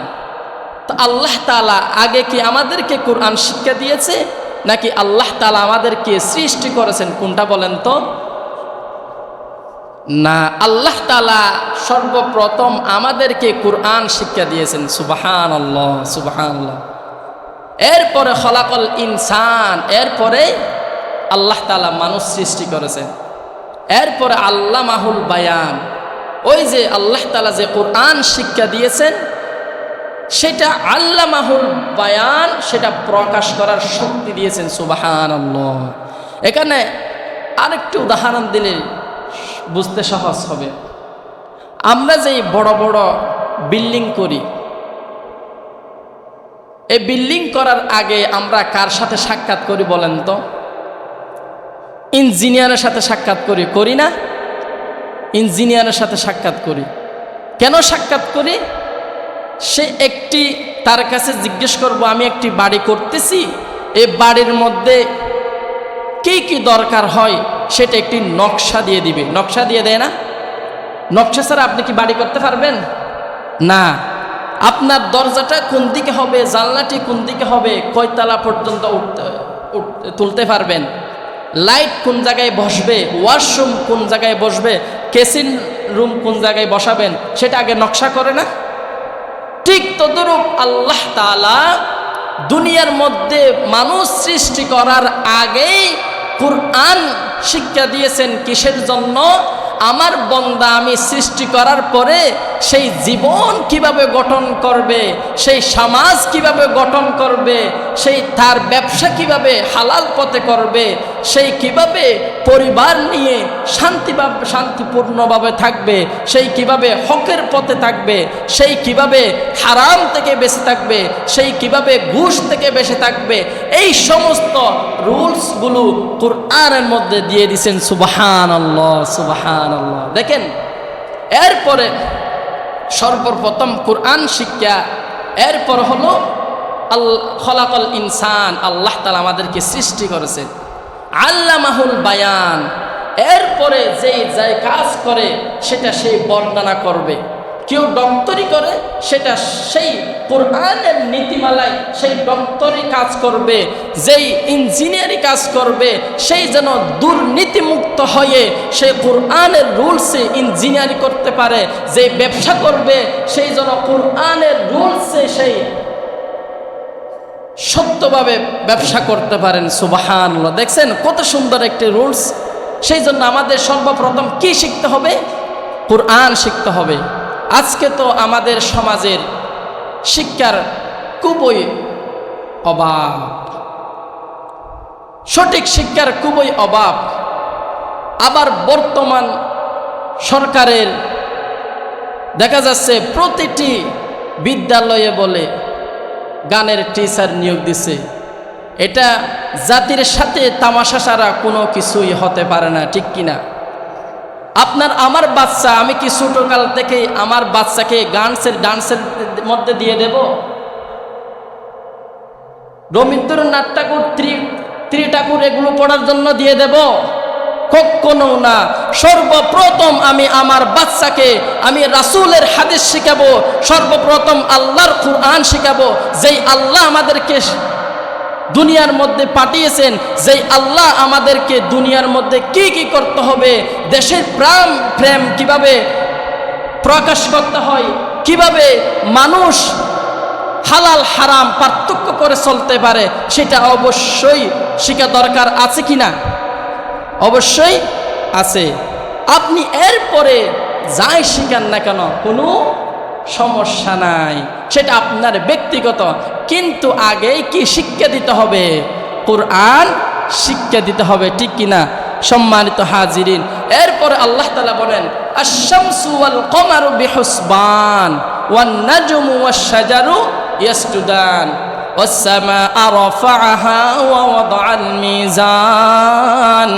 তো আল্লাহ তাআলা আগে কি আমাদেরকে কুরআন শিক্ষা দিয়েছে, নাকি আল্লাহ তাআলা আমাদেরকে সৃষ্টি করেছেন? কোনটা বলেন তো? না, আল্লাহ তাআলা সর্বপ্রথম আমাদেরকে কুরআন শিক্ষা দিয়েছেন। সুবহানাল্লাহ, সুবহানাল্লাহ। এরপরে খলাকল ইনসান, এরপরে আল্লাহ তাআলা মানুষ সৃষ্টি করেছেন। এরপরে আল্লামাহুল বায়ান, ওই যে আল্লাহ তাআলা যে কুরআন শিক্ষা দিয়েছেন সেটা আল্লামাহুল বায়ান, সেটা প্রকাশ করার শক্তি দিয়েছেন। সুবহানাল্লাহ। এখানে আরেকটি উদাহরণ দিলে বুঝতে সহজ হবে। আমরা যেই বড় বড় বিল্ডিং করি, এই বিল্ডিং করার আগে আমরা কার সাথে সাক্ষাৎ করি বলেন তো? ইঞ্জিনিয়ারের সাথে সাক্ষাৎ করি না? ইঞ্জিনিয়ারের সাথে সাক্ষাৎ করি। কেন সাক্ষাৎ করি? সে তার কাছে জিজ্ঞেস করব, আমি একটি বাড়ি করতেছি, এই বাড়ির মধ্যে কি কি দরকার হয় সেটা একটি নকশা দিয়ে দিবে। নকশা দিয়ে দেয় না? নকশা ছাড়া আপনি কি বাড়ি করতে পারবেন? না। আপনার দরজাটা কোন দিকে হবে, জানলাটি কোন দিকে হবে, কয়তলা পর্যন্ত তুলতে পারবেন, লাইট কোন জায়গায় বসবে, ওয়াশরুম কোন জায়গায় বসবে, কেসিন রুম কোন জায়গায় বসাবেন, সেটা আগে নকশা করে না? ঠিক তদ্রূপ আল্লাহ তাআলা দুনিয়ার মধ্যে মানুষ সৃষ্টি করার আগেই কুরআন শিক্ষা দিয়েছেন। কিসের জন্য? আমার বান্দা আমি সৃষ্টি করার পরে সেই জীবন কিভাবে গঠন করবে, সেই সমাজ কিভাবে গঠন করবে, সেই তার ব্যবসা কিভাবে হালাল পথে করবে, সেই কিভাবে পরিবার নিয়ে শান্তিপূর্ণভাবে থাকবে, সেই কিভাবে হকের পথে থাকবে, সেই কিভাবে হারাম থেকে বেঁচে থাকবে, সেই কিভাবে ঘুষ থেকে বেঁচে থাকবে, এই সমস্ত রুলসগুলো কুরআনের মধ্যে দিয়ে দিয়েছেন। সুবহানাল্লাহ, সুবহানাল্লাহ। দেখেন, এরপরে সর্বপ্রথম কুরআন শিক্ষা, এরপর হলো খলাকাল ইনসান, আল্লাহ তাআলা আমাদেরকে সৃষ্টি করেছেন। আল্লামাহুল বায়ান, এরপরে যেই কাজ করে সেটা সেই বর্ণনা করবে। কেউ ডক্টরি করে, সেটা সেই কোরআনের নীতিমালায় সেই ডক্টরি কাজ করবে। যেই ইঞ্জিনিয়ারিং কাজ করবে, সেই যেন দুর্নীতিমুক্ত হয়ে সে কোরআনের রুলসে ইঞ্জিনিয়ারিং করতে পারে। যে ব্যবসা করবে, সেই যেন কোরআনের রুলসে সেই সত্যভাবে ব্যবসা করতে পারেন। সুবহানাল্লাহ। দেখছেন কত সুন্দর একটি রুলস। সেই জন্য আমাদের সর্বপ্রথম কি শিখতে হবে? কোরআন শিখতে হবে। আজকে তো আমাদের সমাজের শিক্ষার খুবই অভাব, সঠিক শিক্ষার খুবই অভাব। আবার বর্তমান সরকারের দেখা যাচ্ছে প্রতিটি বিদ্যালয়ে বলে গানের টিচার নিয়োগ দিছে। এটা জাতির সাথে তামাশা ছাড়া কোনো কিছুই হতে পারে না, ঠিক কিনা? আপনার আমার বাচ্চা, আমি কি ছোটকাল থেকে আমার বাচ্চাকে ডান্সের মধ্যে দিয়ে দেব? রবীন্দ্রনাথ ঠাকুর, ত্রিঠাকুর এগুলো পড়ার জন্য দিয়ে দেব? কখনো না। সর্বপ্রথম আমি আমার বাচ্চাকে আমি রাসূলের হাদিস শিখাবো, সর্বপ্রথম আল্লাহর কুরআন শিখাবো। যেই আল্লাহ আমাদেরকে দুনিয়ার মধ্যে পাঠিয়েছেন, যেই আল্লাহ আমাদেরকে দুনিয়ার মধ্যে কি কি করতে হবে, দেশের প্রেম কিভাবে প্রকাশ করতে হয়, কিভাবে মানুষ হালাল হারাম পার্থক্য করে চলতে পারে, সেটা অবশ্যই শেখা দরকার আছে কিনা? অবশ্যই আছে। আপনি এরপরে যাই শিখান না কেন কোনো সমস্যা নাই, সেটা আপনার ব্যক্তিগত। কিন্তু আগেই কি শিক্ষা দিতে হবে? কোরআন শিক্ষা দিতে হবে, ঠিক কিনা? সম্মানিত হাজিরিন, এরপরে আল্লাহ তাআলা বলেন, আশ-শামসু ওয়াল কমারু বিহুসবান ওয়ান নাজমু ওয়াশ-শাজারু ইয়াসজুদান ওয়াস-সামাআ রাফা'আহা ওয়া ওয়াদা'আল মিজান।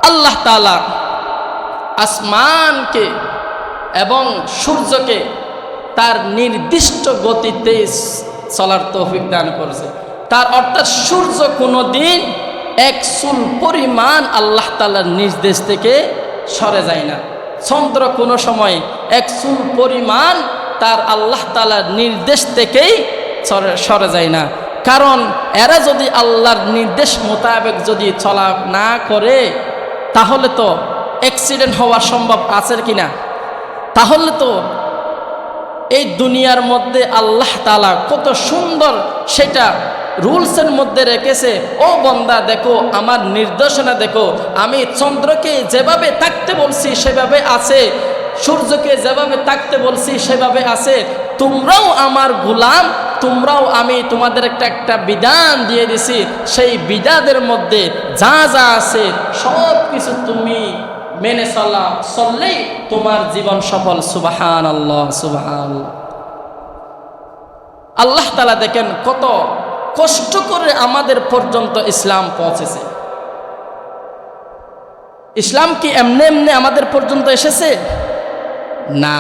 আল্লাহ তাআলা আসমানকে এবং সূর্যকে তার নির্দিষ্ট গতিতে চলার তৌফিক দান করেছে। তার অর্থাৎ সূর্য কোনোদিন এক চুল পরিমাণ আল্লাহ তাআলার নির্দেশ থেকে সরে যায় না। চন্দ্র কোনো সময় এক চুল পরিমাণ তার আল্লাহ তাআলার নির্দেশ থেকেই সরে যায় না। কারণ এরা যদি আল্লাহর নির্দেশ মোতাবেক যদি চলা না করে, তাহলে তো অ্যাক্সিডেন্ট হওয়ার সম্ভব আছে কিনা? তাহলে তো এই দুনিয়ার মধ্যে আল্লাহ তাআলা কত সুন্দর সেটা রুলসের মধ্যে রেখেছে। ও বান্দা দেখো, আমার নির্দেশনা দেখো, আমি চন্দ্রকে যেভাবে থাকতে বলছি সেভাবে আছে, সূর্যকে যেভাবে থাকতে বলছি সেভাবে আছে, তোমরাও আমার গোলাম, তোমরাও আমি তোমাদের একটা বিধান দিয়ে দিছি, সেই বিধানের মধ্যে যা যা আছে সব কিছু তুমি মেনে চললেই তোমার জীবন সফল। সুবহানাল্লাহ, সুবহানাল্লাহ। আল্লাহ তাআলা দেখেন কত কষ্ট করে আমাদের পর্যন্ত ইসলাম পৌঁছেছে। ইসলাম কি এমনি এমনি আমাদের পর্যন্ত এসেছে? না,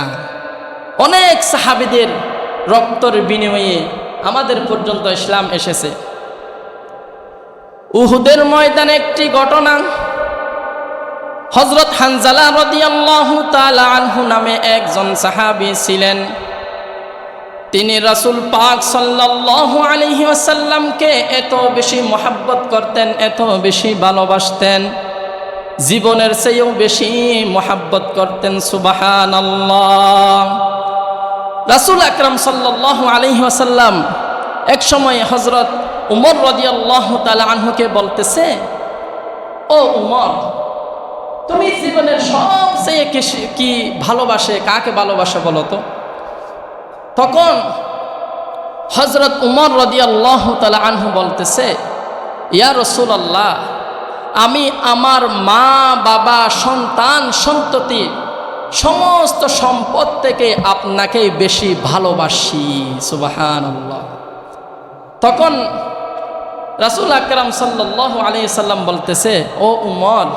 অনেক সাহাবীদের রক্তের বিনিময়ে আমাদের পর্যন্ত ইসলাম এসেছে। উহুদের ময়দানে একটি ঘটনা, হযরত হানজালা রাদিয়াল্লাহু তাআলা আনহু নামে একজন সাহাবী ছিলেন। তিনি রাসূল পাক সাল্লাল্লাহু আলাইহি ওয়াসাল্লামকে এত বেশি মহব্বত করতেন, এত বেশি ভালোবাসতেন, জীবনের চেয়েও বেশি মহব্বত করতেন। সুবহানাল্লাহ। রাসূল আকরাম সাল্লাল্লাহু আলাইহি ওয়াসাল্লাম এক সময় হযরত উমর রাদিয়াল্লাহু তাআলা আনহুকে বলতেছে, ও উমর, তুমি জীবনের সবচেয়ে কি ভালোবাসে, কাকে ভালোবাসে বলো তো? তখন হযরত উমর রাদিয়াল্লাহু তাআলা আনহু বলতেছে, ইয়া রাসূলুল্লাহ, আমি আমার মা বাবা সন্তান সন্ততি সমস্ত সম্পদ থেকে আপনাকে বেশি ভালোবাসি। সুবহানাল্লাহ। তখন রাসূল আকরাম সাল্লাল্লাহু আলাইহি সাল্লাম বলতেছে, ও উমর,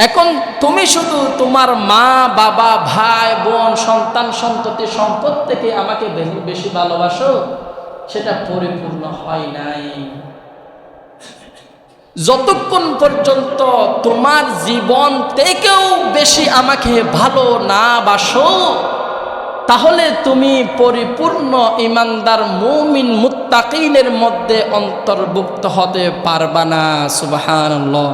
এখন তুমি শুধু তোমার মা বাবা ভাই বোন সন্তান সন্ততি সম্পদ থেকে আমাকে বেশি ভালোবাসো, সেটা পরিপূর্ণ হয় নাই। যতক্ষণ পর্যন্ত তোমার জীবন থেকেও বেশি আমাকে ভালো না বাসো, তাহলে তুমি পরিপূর্ণ ঈমানদার মুমিন মুত্তাকিনের মধ্যে অন্তর্ভুক্ত হতে পারবা না। সুবহানাল্লাহ।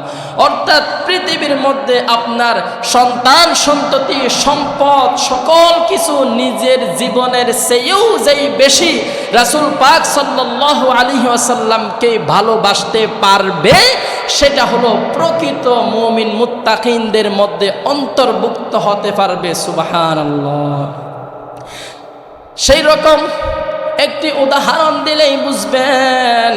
অর্থাৎ পৃথিবীর মধ্যে আপনার সন্তান সন্ততি সম্পদ সকল কিছু নিজের জীবনের চেয়েও যেই বেশি রাসূল পাক সাল্লাল্লাহু আলাইহি ওয়াসাল্লামকে ভালোবাসতে পারবে, সেটা হলো প্রকৃত মুমিন মুত্তাকিনদের মধ্যে অন্তর্ভুক্ত হতে পারবে। সুবহানাল্লাহ। সেই রকম একটি উদাহরণ দিলেই বুঝবেন।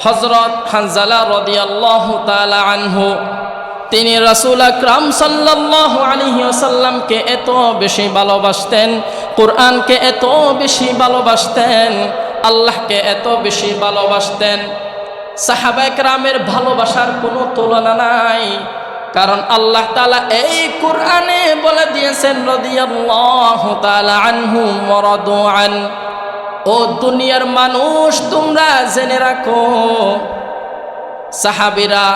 হযরত হানজালা রাদিয়াল্লাহু তাআলা আনহু, তিনি রাসূল আকরাম সাল্লাল্লাহু আলাইহি ওয়াসাল্লামকে এত বেশি ভালোবাসতেন, কোরআনকে এত বেশি ভালোবাসতেন, আল্লাহকে এত বেশি ভালোবাসতেন। সাহাবায়ে কেরামের ভালোবাসার কোনো তুলনা নাই। কারণ আল্লাহ তাআলা এই কোরআনে বলে দিয়েছেন, রাদিয়াল্লাহু তাআলা আনহুম ওয়া রাদু আন। ও দুনিয়ার মানুষ, তোমরা জেনে রাখো, সাহাবীরা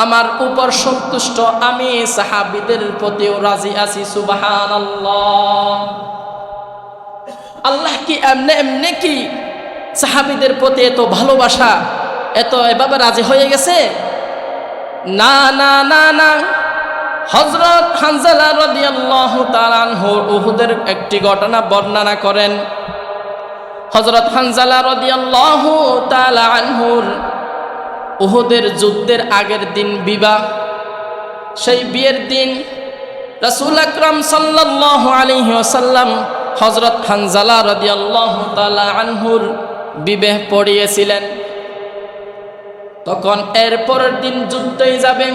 আমার উপর সন্তুষ্ট, আমি সাহাবীদের প্রতিও রাজি আছি। সুবহানাল্লাহ। আল্লাহ কি এমনি এমনি কি সাহাবীদের প্রতি এত ভালোবাসা, এত এভাবে রাজি হয়ে গেছে? না না না না। হযরত হানজালা রাদিয়াল্লাহু তাআলা আনহু উহুদের একটি ঘটনা বর্ণনা করেন। হযরত হানজালা রাদিয়াল্লাহু তাআলা আনহুর উহুদের যুদ্ধের আগের দিন বিবাহ। সেই বিয়ের দিন রাসূল আকরাম সাল্লাল্লাহু আলাইহি ওয়াসাল্লাম হযরত হানজালা রাদিয়াল্লাহু তাআলা আনহুর বিবাহ পড়িয়েছিলেন। তখন এর পরের দিন যুদ্ধই যাবেন।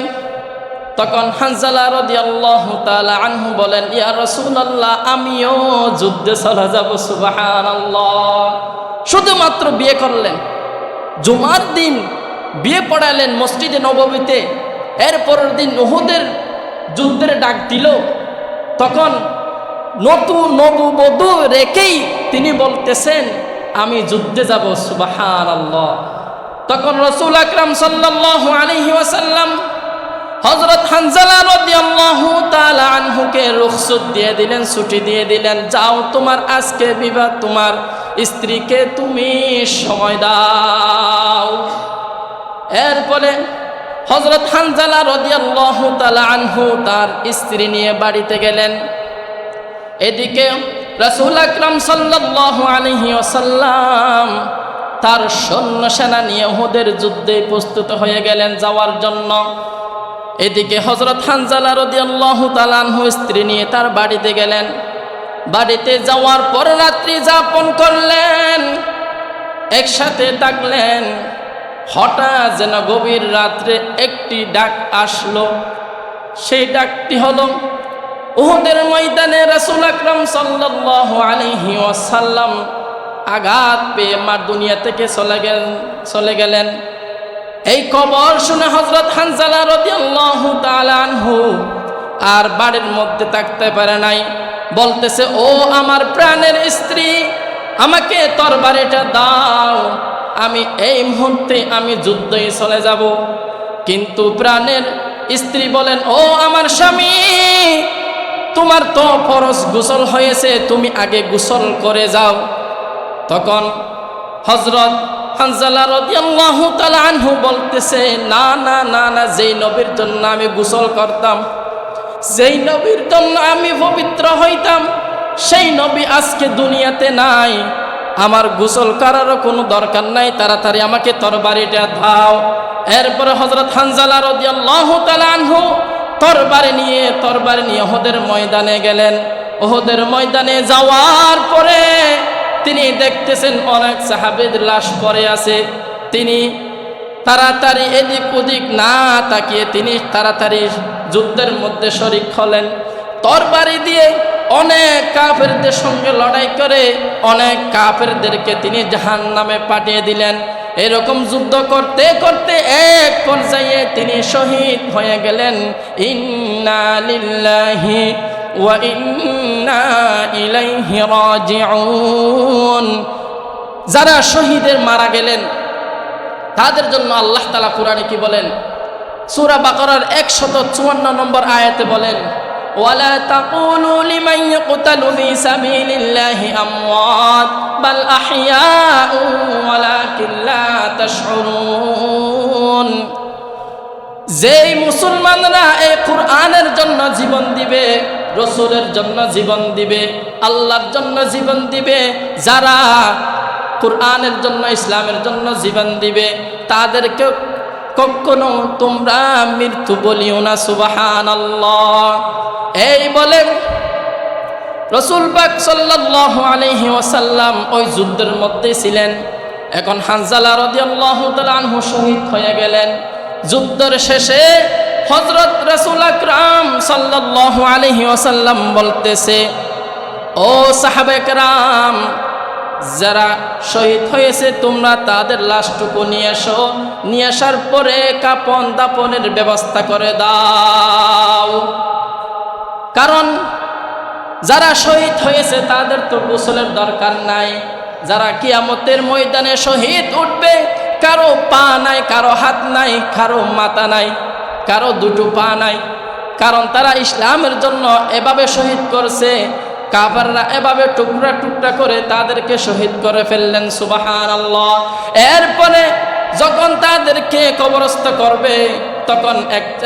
তখন হানজালা রাদিয়াল্লাহু তাআলা আনহু বলেন, ইয়া রাসূলুল্লাহ, আমিও যুদ্ধে চলে যাব। সুবহানাল্লাহ। শুধুমাত্র বিয়ে করলেন, জুমার দিন বিয়ে পড়ালেন মসজিদে নববীতে, এর পরের দিন উহুদের যুদ্ধের ডাক দিল। তখন নববধূ রেখেই তিনি বলতেছেন, আমি যুদ্ধে যাব। সুবহানাল্লাহ। তখন রাসূল আকরাম সাল্লাল্লাহু আলাইহি ওয়াসাল্লাম হযরত হানজালা রাদিয়াল্লাহু তাআলা আনহুকে রুখসত দিয়ে দিলেন, ছুটি দিয়ে দিলেন, যাও তোমার আজকে বিবাহ, তোমার স্ত্রীকে তুমি সময় দাও। এরপরে হযরত হানজালা রাদিয়াল্লাহু তাআলা আনহু তার স্ত্রী নিয়ে বাড়িতে গেলেন। এদিকে রাসূল আকরাম সাল্লাল্লাহু আলাইহি ওয়াসাল্লাম তার সৈন্য সেনা নিয়ে উহুদের যুদ্ধে প্রস্তুত হয়ে গেলেন যাওয়ার জন্য। এদিকে হযরত হানজালা রাদিয়াল্লাহু তাআলা আনহু স্ত্রী নিয়ে তার বাড়িতে গেলেন। বাড়িতে যাওয়ার পর রাত্রি যাপন করলেন, একসাথে থাকলেন। হঠাৎ যেন গভীর রাত্রে একটি ডাক আসলো। সেই ডাকটি হলো উহুদের ময়দানে রাসূল আকরাম সাল্লাল্লাহু আলাইহি ওয়াসাল্লাম আঘাত পেয়ে দুনিয়া থেকে চলে গেলেন। এই খবর শুনে হযরত হানজালা রাদিয়াল্লাহু তাআলা আনহু আর বাড়ির মধ্যে থাকতে পারে নাই। বলতেছে, ও আমার প্রাণের স্ত্রী, আমাকে তরবারিটা দাও, আমি এই মুহূর্তে আমি যুদ্ধে চলে যাব। কিন্তু প্রাণের স্ত্রী বলেন, ও আমার স্বামী, তোমার তো ফরজ গোসল হয়েছে, তুমি আগে গোসল করে যাও। তখন হযরত হানজালা রাদিয়াল্লাহু তাআলা আনহু বলতেছে, না না না না, যেই নবীর জন্য আমি গোসল করতাম, যেই নবীর জন্য আমি পবিত্র হইতাম, সেই নবী আজকে দুনিয়াতে নাই। আমার গোসল করারও কোনো দরকার নাই, তাড়াতাড়ি আমাকে তরবারিটা দাও। এরপরে হযরত হানজালা রাদিয়াল্লাহু তাআলা আনহু তরবারি নিয়ে উহুদের ময়দানে গেলেন। উহুদের ময়দানে যাওয়ার পরে তিনি দেখতেছেন অনেক সাহাবীর লাশ পড়ে আছে। তিনি তাড়াতাড়ি এদিক ওদিক না তাকিয়ে তিনি তাড়াতাড়ি যুদ্ধের মধ্যে শরীক হলেন। তরবারি দিয়ে অনেক কাফেরদের সঙ্গে লড়াই করে অনেক কাফেরদেরকে তিনি জাহান্নামে পাঠিয়ে দিলেন। এরকম যুদ্ধ করতে করতে এক পর্যায়ে তিনি শহীদ হয়ে গেলেন। ইন্না লিল্লাহি ওয়া ইন্না ইলাইহি রাজিউন। যারা শহীদের মারা গেলেন তাদের জন্য আল্লাহ তাআলা কুরআনে কি বলেন? সূরা বাকারার 154 নম্বর আয়াতে বলেন, ওয়ালা তাকুলু লিমান ইয়াকতালু ফি সাবিলিল্লাহি আমওয়াত বাল আহইয়াউ ওয়ালাকিন লা তাশউরুন। যেই মুসলমানরা এই কুরআনের জন্য জীবন দিবে, রাসূলের জন্য জীবন দিবে, আল্লাহর জন্য জীবন দিবে, যারা কুরআনের জন্য ইসলামের জন্য জীবন দিবে, তাদেরকে কখনো তোমরা মৃত্যু বলিও না। সুবহানাল্লাহ। এই বলে রাসূল পাক সাল্লাল্লাহু আলাইহি ওয়াসাল্লাম ওই যুদ্ধের মধ্যে ছিলেন। এখন হানজালা রাদিয়াল্লাহু তাআলা আনহু শহীদ হয়ে গেলেন। যুদ্ধের শেষে হযরত রাসূল আকরাম সাল্লাল্লাহু আলাইহি ওয়াসাল্লাম বলতেছে, ও সাহাবায়ে কেরাম, যারা শহীদ হয়েছে তোমরা তাদের লাশটুকু নিয়ে এসো, নিয়ে আসার পরে কাপন দাপনের ব্যবস্থা করে দাও। কারণ যারা শহীদ হয়েছে তাদের তো গোসলের দরকার নাই। যারা কিয়ামতের ময়দানে শহীদ উঠবে, কারো পা নাই, কারো হাত নাই, কারো মাথা নাই, কারো দুটো পা নাই। কারণ তারা ইসলামের জন্য এভাবে শহীদ করছে। কাফেররা এভাবে টুকরা টুকরা করে তাদেরকে শহীদ করে ফেললেন। সুবহানাল্লাহ। এরপরে যখন তাদেরকে কবরস্থ করবে, তখন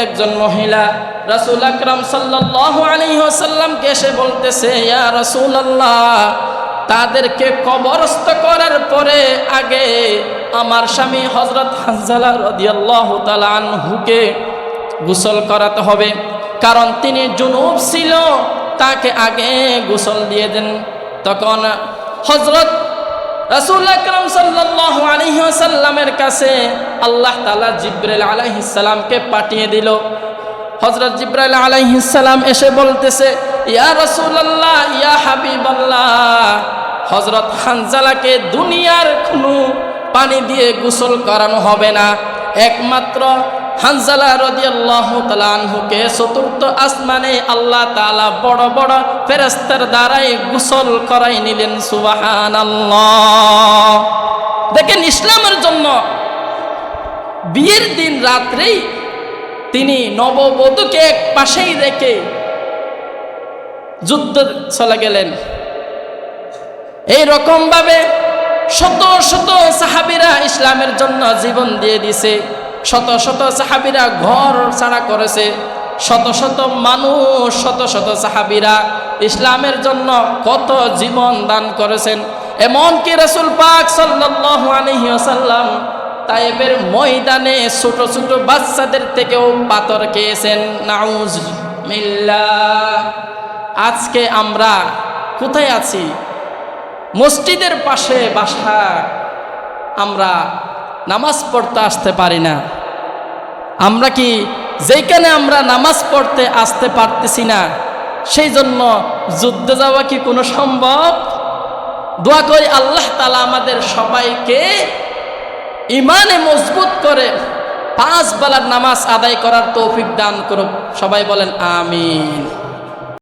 একজন মহিলা রাসূল আকরাম সাল্লাল্লাহু আলাইহি ওয়াসাল্লামকে এসে বলতেছে, ইয়া রাসূলুল্লাহ, তাদেরকে কবরস্থ করার পরে আগে আমার স্বামী হযরত হানজালা রাদিয়াল্লাহু তাআলা আনহুকে গোসল করাতে হবে, কারণ তিনি জুনুব ছিল, তাকে আগে গোসল দিয়ে দেন। তখন হযরত রাসূল আকরাম সাল্লাল্লাহু আলাইহি ওয়াসাল্লামের কাছে আল্লাহ তাআলা জিবরাইল আলাইহিস সালামকে পাঠিয়ে দিল। হযরত জিবরাইল আলাইহিস সালাম এসে বলতেছে, ইয়া রাসূলুল্লাহ, ইয়া হাবিবাল্লাহ, হযরত হানজালাকে দুনিয়ার কোনো পানি দিয়ে গোসল করানো হবে না, একমাত্র হানজালা রাদিয়াল্লাহু তাআলা আনহুকে চতুর্থ আসমানে আল্লাহ তাআলা বড় বড় ফেরেশতার দ্বারাই গোসল করাই নিলেন। সুবহানাল্লাহ। দেখেন, ইসলামের জন্য বিয়ের দিন রাত্রেই তিনি নববধূকে এক পাশেই রেখে যুদ্ধ চলে গেলেন। এই রকম ভাবে শত শত সাহাবীরা ইসলামের জন্য জীবন দিয়ে দিছে। শত শত সাহাবীরা ঘর ছাড়া করেছে। শত শত মানুষ, শত শত সাহাবীরা ইসলামের জন্য কত জীবন দান করেছেন। এমনকি রাসূল পাক সাল্লাল্লাহু আলাইহি ওয়াসাল্লাম তায়েবের ময়দানে ছোট ছোট বাচ্চাদের থেকেও পাথর খেয়েছেন। নাউজুবিল্লাহ। আজকে আমরা কোথায় আছি? মসজিদের পাশে বাসা, আমরা নামাজ পড়তে আসতে পারি না। আমরা কি যেখানে আমরা নামাজ পড়তে আসতে পারতেছি না, সেই জন্য যুদ্ধে যাওয়া কি কোনো সম্ভব? দোয়া করি আল্লাহ তাআলা আমাদের সবাইকে ইমানে মজবুত করে 5 বেলার নামাজ আদায় করার তৌফিক দান করুক। সবাই বলেন আমিন।